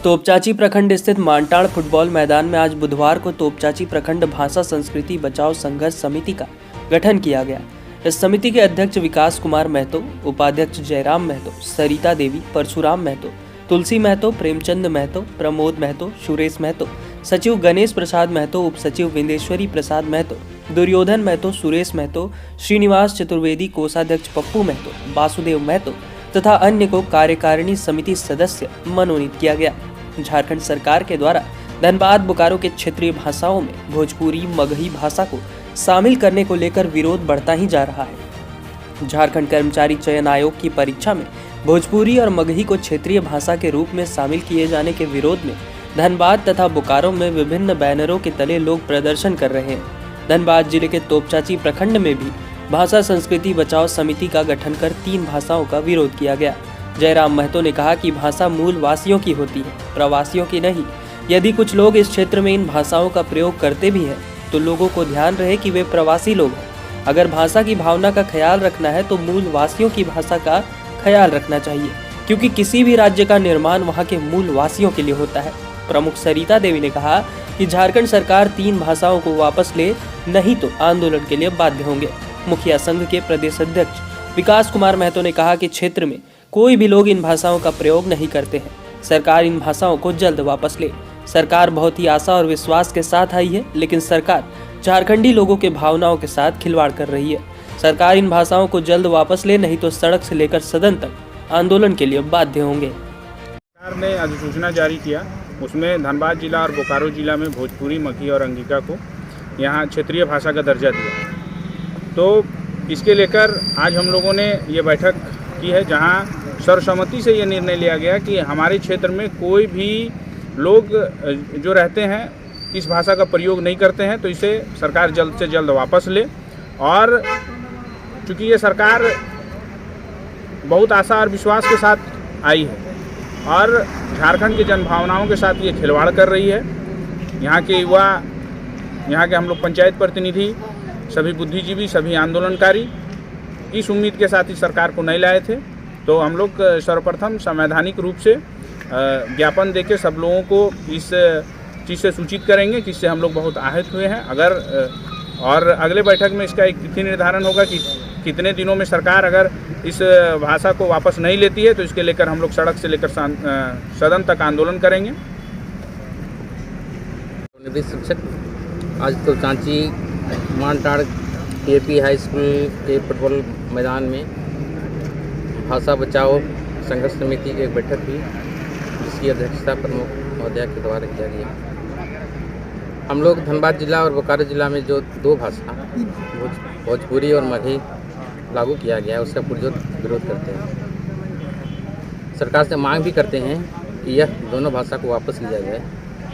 तोपचांची प्रखंड स्थित मानटाड़ फुटबॉल मैदान में आज बुधवार को तोपचांची प्रखंड भाषा संस्कृति बचाओ संघर्ष समिति का गठन किया गया। इस समिति के अध्यक्ष विकास कुमार महतो, उपाध्यक्ष जयराम महतो, सरिता देवी, परशुराम महतो, तुलसी महतो, प्रेमचंद महतो, प्रमोद महतो, सुरेश महतो, सचिव गणेश प्रसाद महतो, उप सचिव विंदेश्वरी प्रसाद महतो, दुर्योधन महतो, सुरेश महतो, श्रीनिवास चतुर्वेदी, कोषाध्यक्ष पप्पू महतो, वासुदेव महतो तथा अन्य को कार्यकारिणी समिति सदस्य मनोनीत किया गया। झारखंड सरकार के द्वारा धनबाद बोकारो के क्षेत्रीय भाषाओं में भोजपुरी मगही भाषा को शामिल करने को लेकर विरोध बढ़ता ही जा रहा है। झारखंड कर्मचारी चयन आयोग की परीक्षा में भोजपुरी और मगही को क्षेत्रीय भाषा के रूप में शामिल किए जाने के विरोध में धनबाद तथा बोकारो में विभिन्न बैनरों के तले लोग प्रदर्शन कर रहे हैं। धनबाद जिले के तोपचांची प्रखंड में भी भाषा संस्कृति बचाओ समिति का गठन कर 3 भाषाओं का विरोध किया गया। जयराम महतो ने कहा कि भाषा मूल वासियों की होती है, प्रवासियों की नहीं। यदि कुछ लोग इस क्षेत्र में इन भाषाओं का प्रयोग करते भी हैं तो लोगों को ध्यान रहे कि वे प्रवासी लोग हैं। अगर भाषा की भावना का ख्याल रखना है तो मूल वासियों की भाषा का ख्याल रखना चाहिए, क्योंकि किसी भी राज्य का निर्माण वहाँ के मूल वासियों के लिए होता है। प्रमुख सरिता देवी ने कहा कि झारखंड सरकार 3 भाषाओं को वापस ले, नहीं तो आंदोलन के लिए बाध्य होंगे। मुखिया संघ के प्रदेश अध्यक्ष विकास कुमार महतो ने कहा कि क्षेत्र में कोई भी लोग इन भाषाओं का प्रयोग नहीं करते हैं। सरकार इन भाषाओं को जल्द वापस ले। सरकार बहुत ही आशा और विश्वास के साथ आई है, लेकिन सरकार झारखंडी लोगों के भावनाओं के साथ खिलवाड़ कर रही है। सरकार इन भाषाओं को जल्द वापस ले, नहीं तो सड़क से लेकर सदन तक आंदोलन के लिए बाध्य होंगे। सरकार ने अधिसूचना जारी किया, उसमें धनबाद जिला और बोकारो जिला में भोजपुरी, मगही और अंगिका को यहाँ क्षेत्रीय भाषा का दर्जा दिया। तो इसके लेकर आज हम लोगों ने ये बैठक की है, जहाँ सर्वसम्मति से ये निर्णय लिया गया कि हमारे क्षेत्र में कोई भी लोग जो रहते हैं इस भाषा का प्रयोग नहीं करते हैं, तो इसे सरकार जल्द से जल्द वापस ले। और चूँकि ये सरकार बहुत आशा और विश्वास के साथ आई है और झारखंड की जनभावनाओं के साथ ये खिलवाड़ कर रही है। यहाँ के युवा, यहाँ के हम लोग पंचायत प्रतिनिधि, सभी बुद्धिजीवी, सभी आंदोलनकारी इस उम्मीद के साथ इस सरकार को नहीं लाए थे। तो हम लोग सर्वप्रथम संवैधानिक रूप से ज्ञापन देके सब लोगों को इस चीज़ से सूचित करेंगे, जिससे हम लोग बहुत आहत हुए हैं। अगर और अगले बैठक में इसका एक तिथि निर्धारण होगा कि कितने दिनों में सरकार अगर इस भाषा को वापस नहीं लेती है तो इसके लेकर हम लोग सड़क से लेकर सदन तक आंदोलन करेंगे। शिक्षक आज तोपचांची मानटाड़ केपी हाई स्कूल के फुटबॉल मैदान में भाषा बचाओ संघर्ष समिति की एक बैठक हुई, जिसकी अध्यक्षता प्रमुख महोदया के द्वारा किया गया। हम लोग धनबाद जिला और बोकारो जिला में जो 2 भाषा भोजपुरी और मगही लागू किया गया है, उसका पुरजोर विरोध करते हैं। सरकार से मांग भी करते हैं कि यह दोनों भाषा को वापस लिया जाए।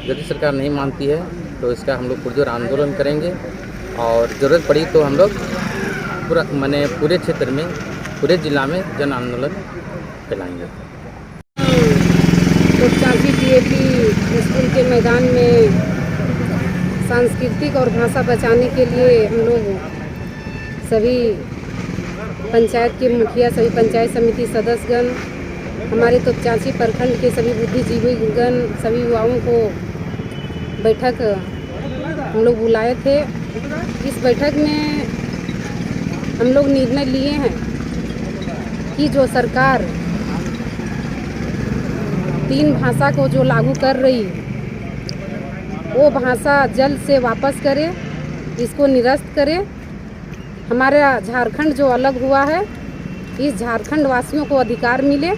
यदि सरकार नहीं मानती है तो इसका हम लोग पुरजोर आंदोलन करेंगे और ज़रूरत पड़ी तो हम लोग पूरे क्षेत्र में, पूरे जिला में जन आंदोलन फैलाएंगे। तोपचांची केपी स्कूल के मैदान में सांस्कृतिक और भाषा बचाने के लिए हम लोग सभी पंचायत के मुखिया, सभी पंचायत समिति सदस्यगण, हमारे तोपचांची प्रखंड के सभी बुद्धिजीवीगण, सभी युवाओं को बैठक हम लोग बुलाए थे। इस बैठक में हम लोग निर्णय लिए हैं कि जो सरकार 3 भाषा को जो लागू कर रही वो भाषा जल्द से वापस करे, इसको निरस्त करे। हमारा झारखंड जो अलग हुआ है, इस झारखंड वासियों को अधिकार मिले।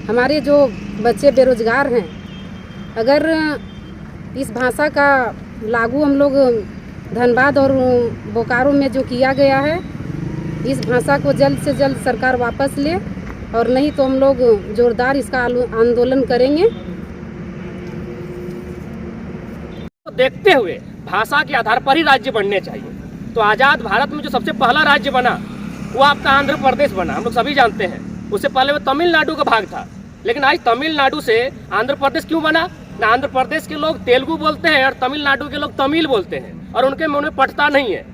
हमारे जो बच्चे बेरोजगार हैं, अगर इस भाषा का लागू हम लोग धनबाद और बोकारो में जो किया गया है, इस भाषा को जल्द से जल्द सरकार वापस ले, और नहीं तो हम लोग जोरदार इसका आंदोलन करेंगे। तो देखते हुए भाषा के आधार पर ही राज्य बनने चाहिए। तो आज़ाद भारत में जो सबसे पहला राज्य बना वो आपका आंध्र प्रदेश बना, हम लोग सभी जानते हैं। उससे पहले वो तमिलनाडु का भाग था, लेकिन आज तमिलनाडु से आंध्र प्रदेश क्यों बना? ना आंध्र प्रदेश के लोग तेलुगु बोलते हैं और तमिलनाडु के लोग तमिल बोलते हैं, और उनके मुँह में पटता नहीं है।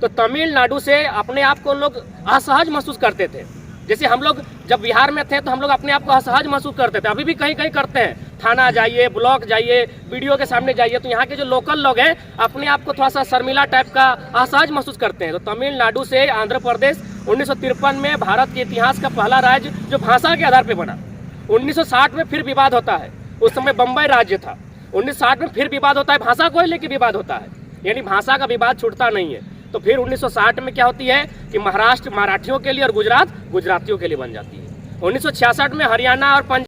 तो तमिलनाडु से अपने आप को लोग असहज महसूस करते थे। जैसे हम लोग जब बिहार में थे तो हम लोग अपने आप को असहज महसूस करते थे, अभी भी कहीं कहीं करते हैं। थाना जाइए, ब्लॉक जाइए, वीडियो के सामने जाइए, तो यहाँ के जो लोकल लोग हैं अपने आप को थोड़ा सा शर्मिला टाइप का असहज महसूस करते हैं। तो तमिलनाडु से आंध्र प्रदेश 1953 में भारत के इतिहास का पहला राज्य जो भाषा के आधार पर बना। 1960 में फिर विवाद होता है, उस समय बम्बई राज्य था। 1960 में फिर विवाद होता है, भाषा को लेकर विवाद होता है, यानी भाषा का विवाद छूटता नहीं है। तो फिर 1960 में क्या होती है कि महाराष्ट्र मराठियों के लिए और गुजरात गुजरातियों के लिए बन जाती है। 1966 में हरियाणा और पंजाब